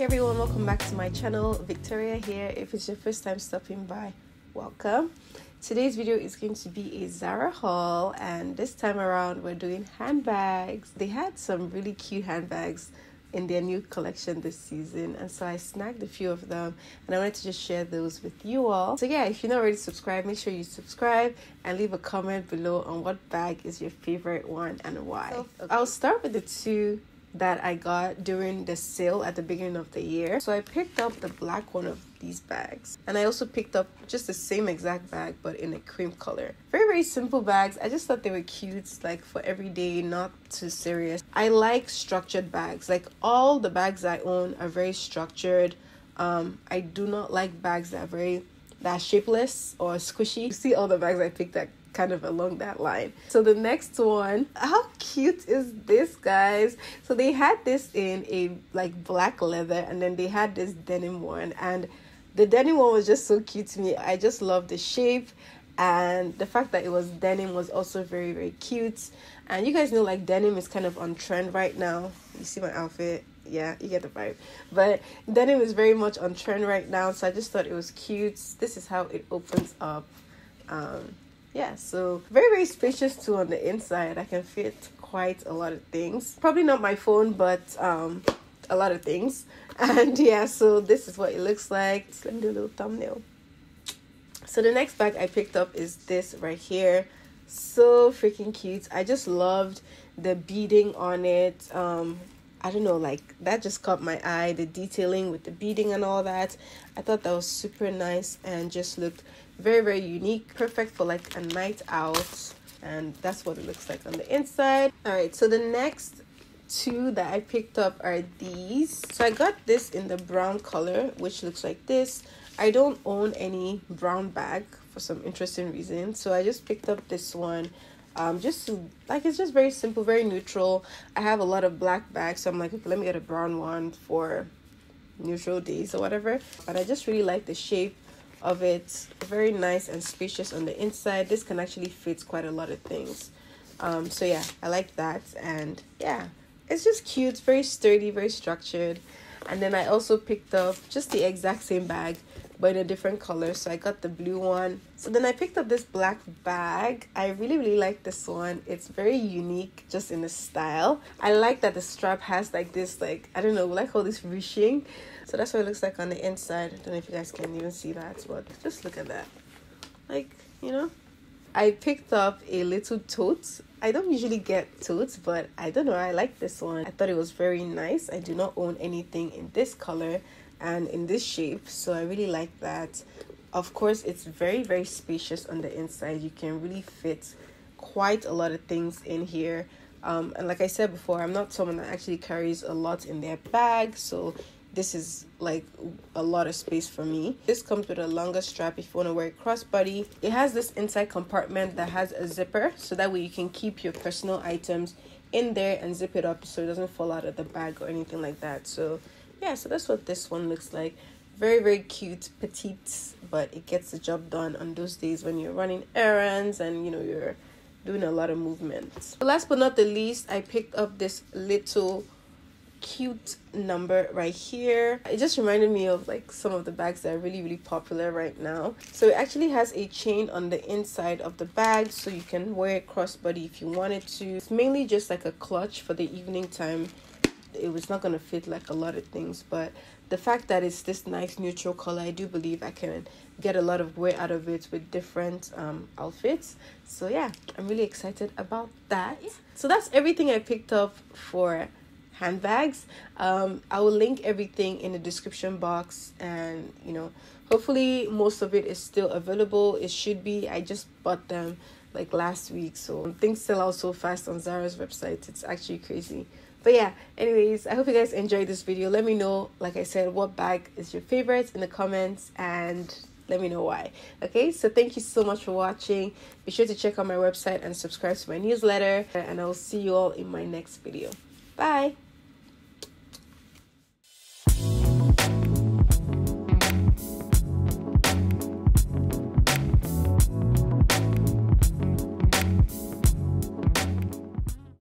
Hey everyone, welcome back to my channel. Victoria here. If it's your first time stopping by, welcome. Today's video is going to be a ZARA haul, and this time around we're doing handbags. They had some really cute handbags in their new collection this season, and so I snagged a few of them and I wanted to just share those with you all. So yeah, if you're not already subscribed, make sure you subscribe and leave a comment below on what bag is your favorite one and why. So, I'll start with the two that I got during the sale at the beginning of the year. So I picked up the black one of these bags, and I also picked up just the same exact bag but in a cream color. Very simple bags. I just thought they were cute, like for every day, not too serious. I like structured bags. Like all the bags I own are very structured. I do not like bags that are shapeless or squishy. You see all the bags I picked that kind of along that line. So the next one, how cute is this, guys? So they had this in a like black leather, and then they had this denim one, and the denim one was just so cute to me. I just love the shape, and the fact that it was denim was also very cute. And you guys know, like, denim is kind of on trend right now. You see my outfit? Yeah, you get the vibe. But denim is very much on trend right now, so I just thought it was cute. This is how it opens up. Yeah, so very spacious too on the inside. I can fit quite a lot of things. Probably not my phone, but a lot of things. And yeah, so this is what it looks like. Let me do a little thumbnail. So the next bag I picked up is this right here. So freaking cute. I just loved the beading on it. I don't know, like, that just caught my eye, the detailing with the beading and all that. I thought that was super nice and just looked very unique, perfect for like a night out. And that's what it looks like on the inside. All right, so the next two that I picked up are these. So I got this in the brown color, which looks like this. I don't own any brown bag for some interesting reason, so I just picked up this one. Just to, like, it's just very simple, very neutral. I have a lot of black bags, so I'm like, okay, let me get a brown one for neutral days or whatever. But I just really like the shape of it. Very nice and spacious on the inside. This can actually fit quite a lot of things. So yeah, I like that. And yeah, it's just cute, very sturdy, very structured. And then I also picked up just the exact same bag but in a different color, so I got the blue one. So then I picked up this black bag. I really like this one. It's very unique just in the style. I like that the strap has like this, like, I don't know, like all this ruching. So that's what it looks like on the inside. I don't know if you guys can even see that, but just look at that. Like, you know, I picked up a little tote. I don't usually get totes, but I don't know, I like this one. I thought it was very nice. I do not own anything in this color and in this shape, so I really like that. Of course, it's very spacious on the inside. You can really fit quite a lot of things in here. And like I said before, I'm not someone that actually carries a lot in their bag, so this is like a lot of space for me. This comes with a longer strap if you want to wear a crossbody. It has this inside compartment that has a zipper, so that way you can keep your personal items in there and zip it up so it doesn't fall out of the bag or anything like that. So yeah, so that's what this one looks like. Very cute, petite, but it gets the job done on those days when you're running errands and, you know, you're doing a lot of movement. Last but not the least, I picked up this little cute number right here. It just reminded me of like some of the bags that are really popular right now. So it actually has a chain on the inside of the bag, so you can wear a crossbody if you wanted to. It's mainly just like a clutch for the evening time. It was not going to fit like a lot of things, but the fact that it's this nice neutral color, I do believe I can get a lot of wear out of it with different outfits. So yeah, I'm really excited about that. So that's everything I picked up for handbags. I will link everything in the description box, and you know, hopefully most of it is still available. It should be. I just bought them like last week, so things sell out so fast on Zara's website. It's actually crazy. But yeah, anyways, I hope you guys enjoyed this video. Let me know, like I said, what bag is your favorite in the comments, and let me know why. Okay, so thank you so much for watching. Be sure to check out my website and subscribe to my newsletter, and I will see you all in my next video. Bye.